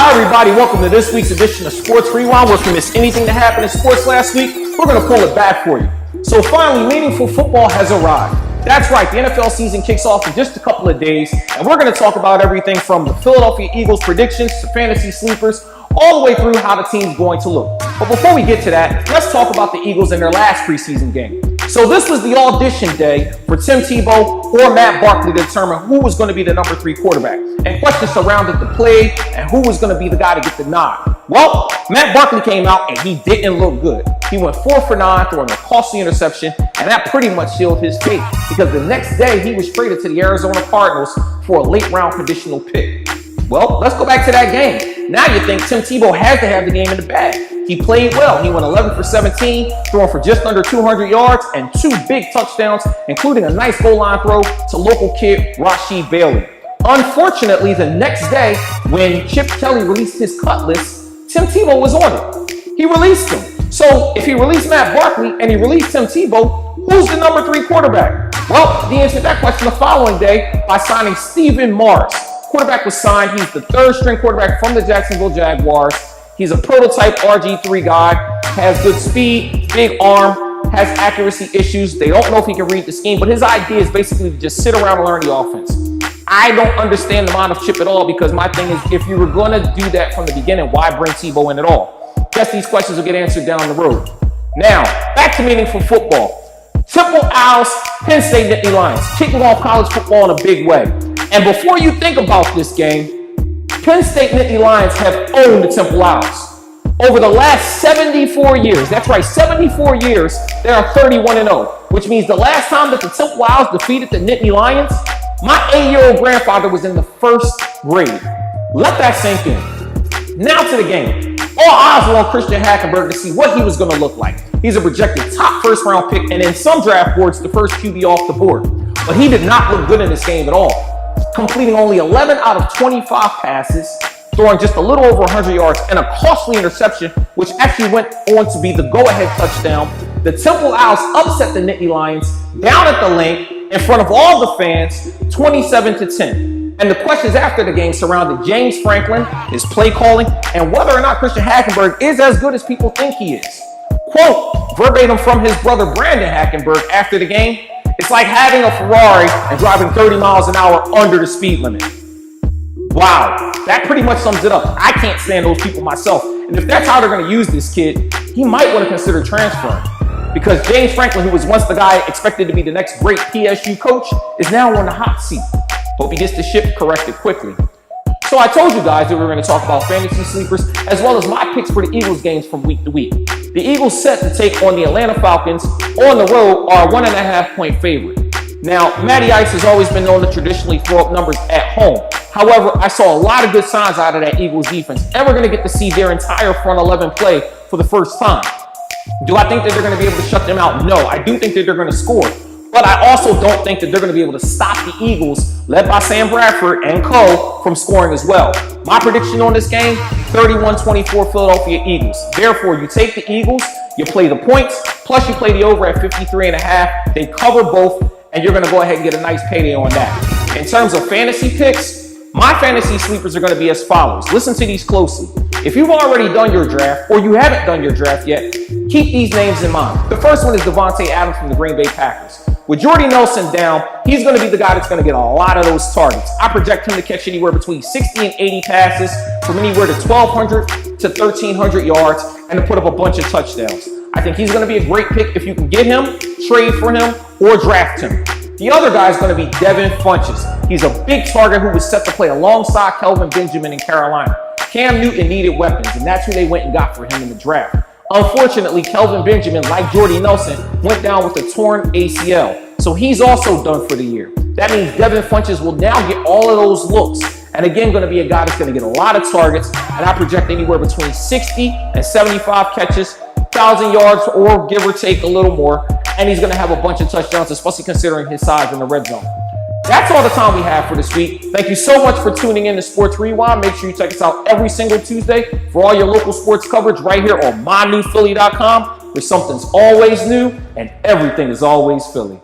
Hi everybody, welcome to this week's edition of Sports Rewind. Where if you missed anything that happened in sports last week, we're going to pull it back for you. So finally, meaningful football has arrived. That's right, the NFL season kicks off in just a couple of days, and we're going to talk about everything from the Philadelphia Eagles predictions to fantasy sleepers, all the way through how the team's going to look. But before we get to that, let's talk about the Eagles in their last preseason game. So this was the audition day for Tim Tebow or Matt Barkley to determine who was going to be the number 3 quarterback. And questions surrounded the play and who was going to be the guy to get the nod. Well, Matt Barkley came out and he didn't look good. He went 4 for 9, throwing a costly interception, and that pretty much sealed his fate because the next day he was traded to the Arizona Cardinals for a late round conditional pick. Well, let's go back to that game. Now you think Tim Tebow has to have the game in the bag. He played well. He went 11 for 17, throwing for just under 200 yards and 2 big touchdowns, including a nice goal line throw to local kid Rasheed Bailey. Unfortunately, the next day, when Chip Kelly released his cut list, Tim Tebow was on it. He released him. So if he released Matt Barkley and he released Tim Tebow, who's the number 3 quarterback? Well, he answered that question the following day by signing Stephen Morris. Quarterback was signed. He's the 3rd string quarterback from the Jacksonville Jaguars. He's a prototype RG3 guy, has good speed, big arm, has accuracy issues. They don't know if he can read the scheme, but his idea is basically to just sit around and learn the offense. I don't understand the mind of Chip at all because my thing is, if you were going to do that from the beginning, why bring Tebow in at all? Guess these questions will get answered down the road. Now, back to meaningful football. Temple Owls, Penn State Nittany Lions, kicking off college football in a big way. And before you think about this game, Penn State Nittany Lions have owned the Temple Owls. Over the last 74 years, that's right, 74 years, they are 31-0, which means the last time that the Temple Owls defeated the Nittany Lions, my 8-year-old grandfather was in the 1st grade. Let that sink in. Now to the game. All eyes were on Christian Hackenberg to see what he was going to look like. He's a projected top 1st-round pick, and in some draft boards, the first QB off the board. But he did not look good in this game at all, completing only 11 out of 25 passes, throwing just a little over 100 yards, and a costly interception, which actually went on to be the go-ahead touchdown. The Temple Owls upset the Nittany Lions down at the link in front of all the fans, 27-10. And the questions after the game surrounded James Franklin, his play calling, and whether or not Christian Hackenberg is as good as people think he is. Quote, verbatim from his brother Brandon Hackenberg after the game, "It's like having a Ferrari and driving 30 miles an hour under the speed limit." Wow, that pretty much sums it up. I can't stand those people myself. And if that's how they're going to use this kid, he might want to consider transferring. Because James Franklin, who was once the guy expected to be the next great PSU coach, is now on the hot seat. Hope he gets the ship corrected quickly. So I told you guys that we were going to talk about fantasy sleepers, as well as my picks for the Eagles games from week to week. The Eagles set to take on the Atlanta Falcons on the road are a 1.5-point favorite. Now, Matty Ice has always been known to traditionally throw up numbers at home. However, I saw a lot of good signs out of that Eagles defense, and we're going to get to see their entire front 11 play for the first time. Do I think that they're going to be able to shut them out? No, I do think that they're going to score. But I also don't think that they're going to be able to stop the Eagles, led by Sam Bradford and co, from scoring as well. My prediction on this game, 31-24 Philadelphia Eagles. Therefore, you take the Eagles, you play the points, plus you play the over at 53.5. They cover both, and you're going to go ahead and get a nice payday on that. In terms of fantasy picks, my fantasy sleepers are going to be as follows. Listen to these closely. If you've already done your draft, or you haven't done your draft yet, keep these names in mind. The first one is Devontae Adams from the Green Bay Packers. With Jordy Nelson down, he's going to be the guy that's going to get a lot of those targets. I project him to catch anywhere between 60 and 80 passes from anywhere to 1,200 to 1,300 yards and to put up a bunch of touchdowns. I think he's going to be a great pick if you can get him, trade for him, or draft him. The other guy is going to be Devin Funchess. He's a big target who was set to play alongside Kelvin Benjamin in Carolina. Cam Newton needed weapons, and that's who they went and got for him in the draft. Unfortunately, Kelvin Benjamin, like Jordy Nelson, went down with a torn ACL. So he's also done for the year. That means Devin Funchess will now get all of those looks. And again, going to be a guy that's going to get a lot of targets. And I project anywhere between 60 and 75 catches, 1,000 yards, or give or take a little more. And he's going to have a bunch of touchdowns, especially considering his size in the red zone. That's all the time we have for this week. Thank you so much for tuning in to Sports Rewind. Make sure you check us out every single Tuesday for all your local sports coverage right here on MyNEWPhilly.com, where something's always new and everything is always Philly.